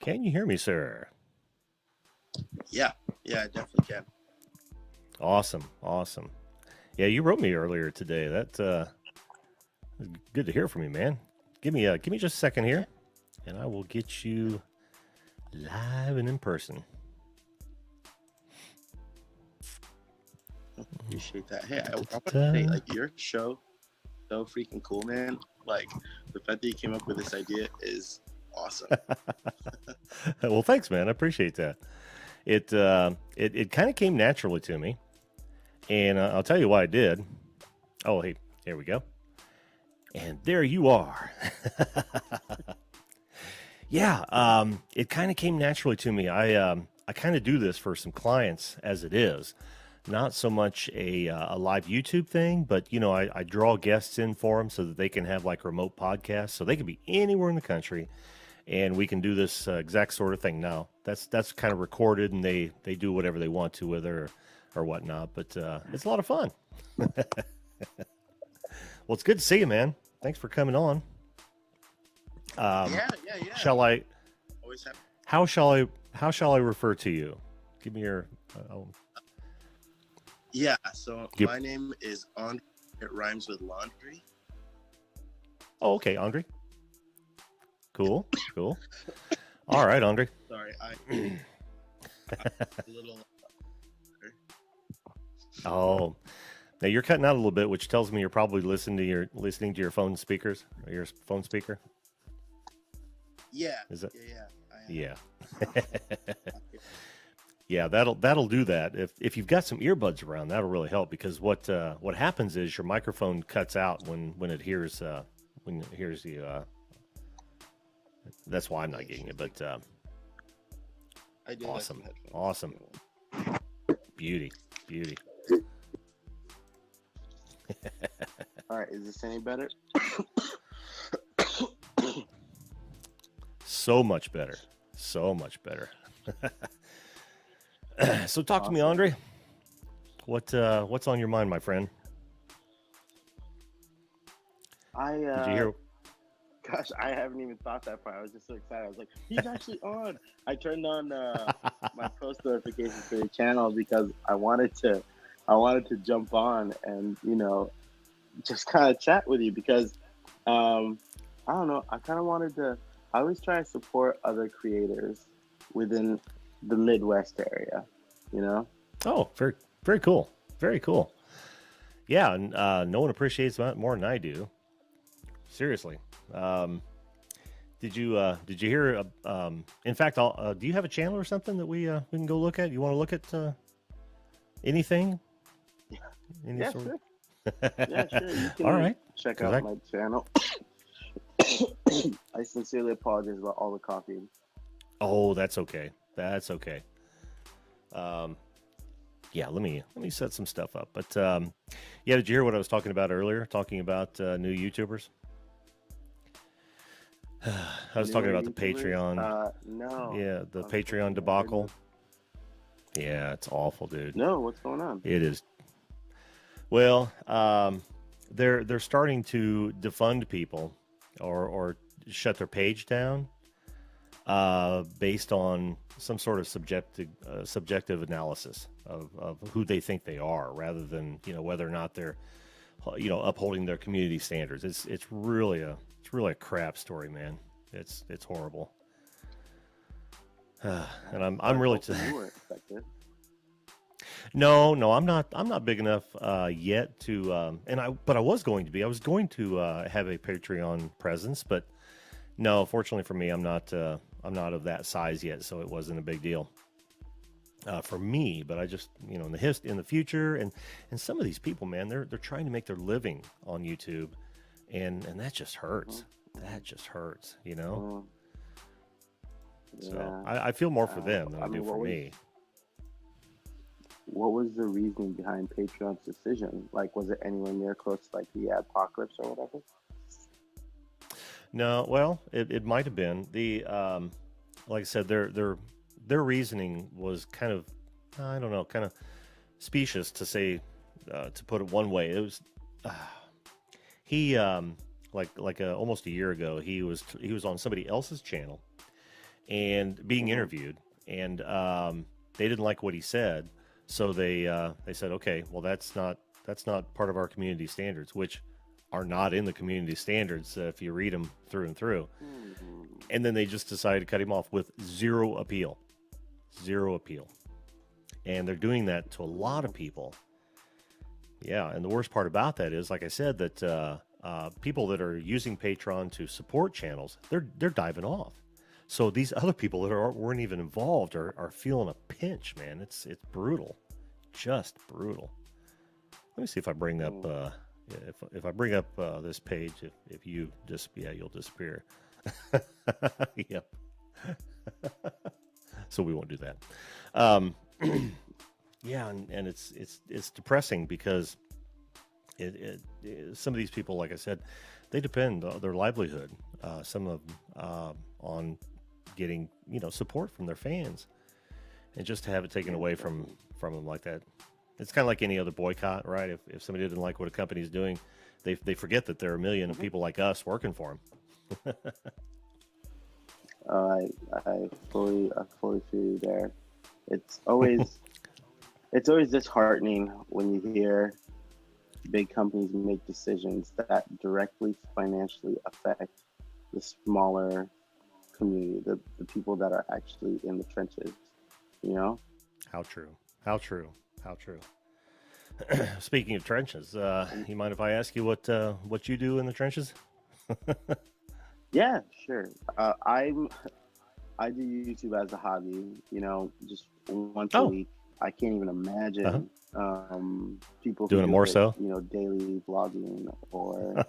Can you hear me, sir? Yeah, I definitely can. Awesome. Yeah, you wrote me earlier today. That good to hear from you, man. Give me just a second Yeah, here, and I will get you live and in person. appreciate that. Hey, I want to say, Da-da-da. like, your show, so freaking cool, man. Like, the fact that you came up with this idea is awesome. Well, thanks, man. I appreciate that. It kind of came naturally to me, and I'll tell you why I did. Oh, hey, here we go. And there you are. Yeah, it kind of came naturally to me. I kind of do this for some clients as it is, not so much a live YouTube thing, but I draw guests in for them so that they can have like remote podcasts, so they can be anywhere in the country, and we can do this exact sort of thing. Now that's kind of recorded, and they do whatever they want to with it or whatnot, but it's a lot of fun. Well, it's good to see you, man. Thanks for coming on. Um, Yeah. shall I? Always have. How shall I? How shall I refer to you? Give me your. Yeah, so Give, my name is Andry. It rhymes with laundry. oh, okay, Andry. Cool. All right, Andry. Sorry, I'm a little. Oh, now you're cutting out a little bit, which tells me you're probably listening to your phone speakers or your phone speaker. Yeah, Is it? I Yeah. am. Yeah, that'll do that. If you've got some earbuds around, that'll really help because what happens is your microphone cuts out when it hears you. That's why I'm not getting it, but I do have some headphones. awesome, beauty. All right, is this any better? So much better. So talk to me, Andry. What's on your mind, my friend? I Did you hear? Gosh, I haven't even thought that far. I was just so excited. I was like, he's actually on. I turned on my post notifications for the channel because I wanted to jump on and just kind of chat with you because I don't know. I kind of wanted to. I always try to support other creators within the Midwest area. You know. Oh, very cool. Very cool. Yeah, and no one appreciates that more than I do. Seriously. Did you hear? In fact, do you have a channel or something that we can go look at? You want to look at anything? Any Yeah, sort sure. of... Yeah, sure. You can All right. check out my channel. I sincerely apologize about all the coffee. Oh, that's okay. Yeah, let me set some stuff up. But yeah, did you hear what I was talking about earlier? Talking about new YouTubers. I was talking about the Patreon. No. Yeah, the Patreon debacle. Yeah, it's awful, dude. No, what's going on? It is. Well, they're starting to defund people or shut their page down based on some sort of subjective analysis of who they think they are, rather than whether or not they're upholding their community standards. It's really a crap story, man. It's horrible. And I'm really you weren't affected. No, I'm not big enough yet to but I was going to be. I was going to have a Patreon presence, but no, fortunately for me, I'm not of that size yet, so it wasn't a big deal for me. But I just in the future, and some of these people, man, they're trying to make their living on YouTube, and that just hurts. That just hurts, Yeah. So I feel more for them than I do for me. What was the reasoning behind Patreon's decision? Like, was it anywhere near close to like the apocalypse or whatever? No, well, it might have been the like I said, their reasoning was kind of, I don't know, kind of specious to say, to put it one way. It was he almost a year ago he was on somebody else's channel, and being Mhm. interviewed, and they didn't like what he said, so they said, okay, well that's not part of our community standards, which are not in the community standards if you read them through and through. Mhm. And then they just decided to cut him off with zero appeal, and they're doing that to a lot of Mhm. people. Yeah, and the worst part about that is, like I said, that people that are using Patreon to support channels, they're diving off. So these other people that weren't even involved are feeling a pinch, man. It's brutal, just brutal. Let me see if I bring up Mhm. if I bring up this page. If you just you'll disappear. Yep. So we won't do that. Um, yeah, and it's depressing because some of these people, like I said, they depend on their livelihood. Some of them on getting support from their fans, and just to have it taken Yeah, away definitely. from them like that, it's kind of like any other boycott, right? If somebody didn't like what a company's doing, they forget that there are a million of Mhm. people like us working for them. I fully feel you there. It's always it's always disheartening when you hear big companies make decisions that directly financially affect the smaller community, the people that are actually in the trenches, you know? How true? How true? How true? Speaking of trenches, And you mind if I ask you what you do in the trenches? yeah, sure. I do YouTube as a hobby, just once a Oh, week. I can't even uh-huh. imagine people who Doing it do more it, so. daily vlogging or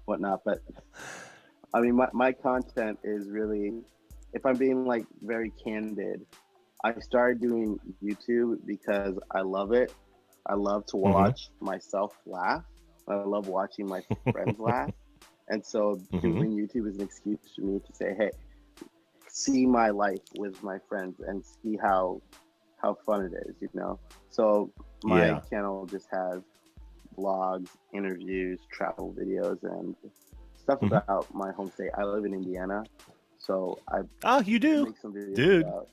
whatnot. But I mean, my content is really, if I'm being like very candid, I started doing YouTube because I love it. I love to Mm-hmm. watch myself laugh. I love watching my friends laugh. And so Mm-hmm. doing YouTube is an excuse for me to say, hey, see my life with my friends and see how fun it is. So my Yeah. channel just has vlogs, interviews, travel videos, and stuff Mm-hmm. about my home state. I live in Indiana, so I Oh, you do, make some videos dude. about,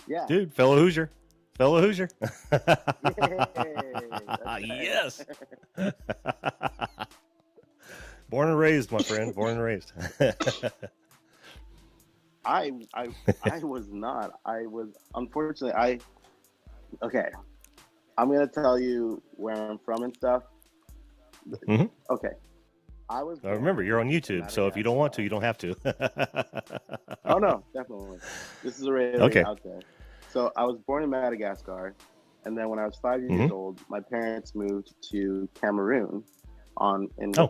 yeah. Dude, fellow Hoosier, fellow Hoosier. Yay, that's right. Yes. Born and raised, my friend. Born and raised. I I I was not. I was, unfortunately, I okay. I'm gonna tell you where I'm from and stuff. Hmm. Okay, I was Remember, born you're on in YouTube, so if you don't want to, Madagascar. you don't have to. Oh no, definitely. This is already Okay. out there. So I was born in Madagascar, and then when I was 5 years Hmm. old, my parents moved to Cameroon, in Oh.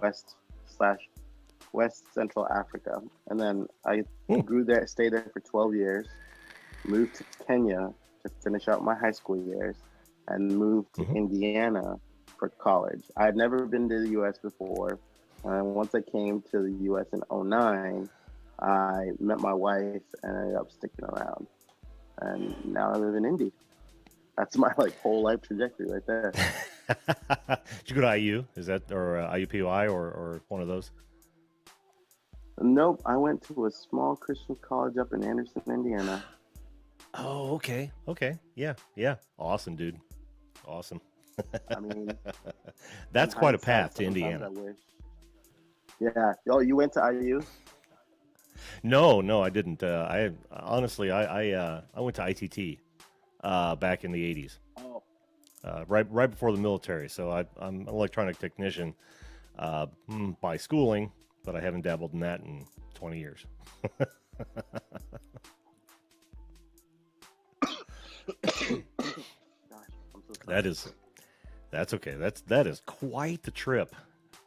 West Central Africa, and then I Mm. grew there, stayed there for 12 years, moved to Kenya to finish out my high school years, and moved to Hmm. Indiana for college. I had never been to the U.S. before, and once I came to the U.S. in '09, I met my wife and ended up sticking around, and now I live in Indy. That's my like whole life trajectory right there. Did you go to IU? Is that or IUPUI or one of those? Nope, I went to a small Christian college up in Anderson, Indiana. Oh, okay. Okay. Yeah. Yeah. Awesome, dude. Awesome. I mean, in That's quite a hindsight, path to sometimes I Indiana. wish. Yeah. Oh, you went to IU? No, no, I didn't. I honestly, I went to ITT back in the '80s, Oh, right before the military. So I'm an electronic technician by schooling, but I haven't dabbled in that in 20 years. gosh, I'm so That sorry. is that's okay. That is quite the trip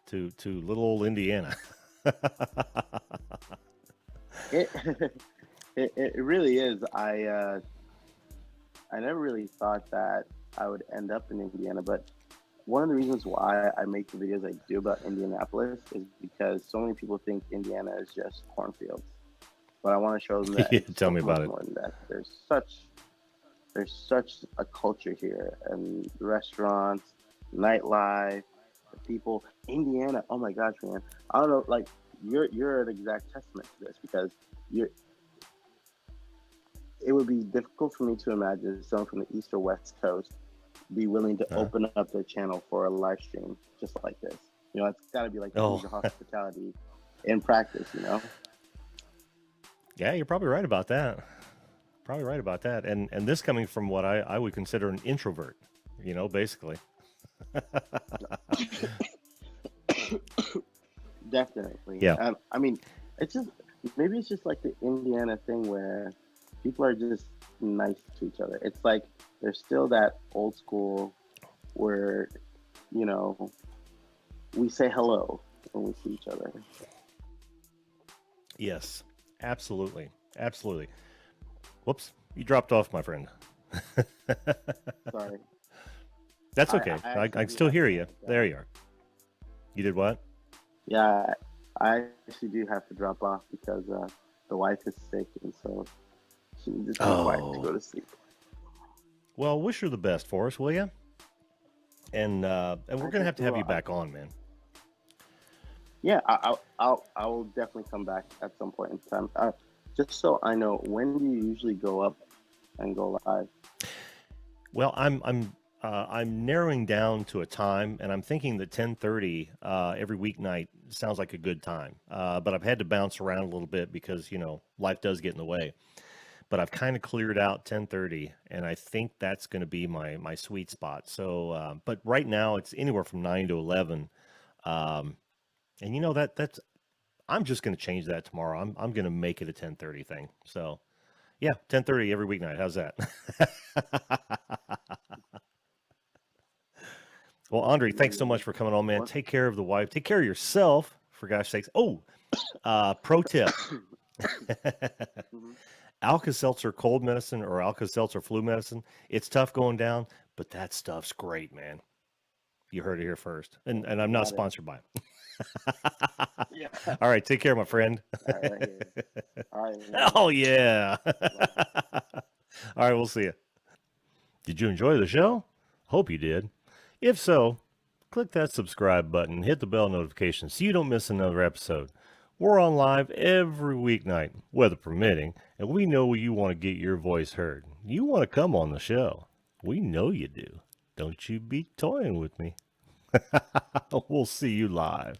to little old Indiana. It, it really is. I never really thought that I would end up in Indiana, but one of the reasons why I make the videos I do about Indianapolis is because so many people think Indiana is just cornfields, but I want to show them that Yeah, it's tell so me much about it. more than that. There's such a culture here, and restaurants, nightlife, the people. Indiana, oh my gosh, man! I don't know, like you're an exact testament to this because you're it would be difficult for me to imagine someone from the East or West Coast be willing to Huh? open up their channel for a live stream just like this. It's got to be like the Oh, Hoosier hospitality in practice. yeah, you're probably right about that. Probably right about that. And this coming from what I would consider an introvert, basically. Definitely. Yeah. I mean, it's just maybe it's just like the Indiana thing where people are just nice to each other. It's like there's still that old school where you know we say hello when we see each other. Yes. Absolutely. Absolutely. Whoops. You dropped off, my friend. Sorry, That's I, okay. I I actually can do still have hear to. you. There you are. You did what? Yeah, I actually do have to drop off because the wife is sick, and so she needs some quiet to Oh. go to sleep. Well, wish her the best for us, will you? And I we're gonna have to definitely have will. you back on, man. Yeah, I will definitely come back at some point in time. Just so I know, when do you usually go up and go live? Well, I'm narrowing down to a time, and I'm thinking that 10:30 every weeknight sounds like a good time. But I've had to bounce around a little bit because life does get in the way. But I've kind of cleared out 10:30, and I think that's going to be my sweet spot. So, but right now it's anywhere from 9 to 11, um, and that's I'm just going to change that tomorrow. I'm going to make it a 10:30 thing. So yeah, 10:30 every weeknight. How's that? Well, Andry, thanks so much for coming on, man. What? Take care of the wife. Take care of yourself, for gosh sakes. Oh, pro tip. Mhm. Alka-Seltzer cold medicine or Alka-Seltzer flu medicine. It's tough going down, but that stuff's great, man. You heard it here first. And I'm not Got it. sponsored by it. Yeah. All right, take care, my friend. All right, right here. All right, man. Oh, yeah. Bye. All right, we'll see you. Did you enjoy the show? Hope you did. If so, click that subscribe button, hit the bell notification so you don't miss another episode. We're on live every weeknight, weather permitting, and we know you want to get your voice heard. You want to come on the show. We know you do. Don't you be toying with me. We'll see you live.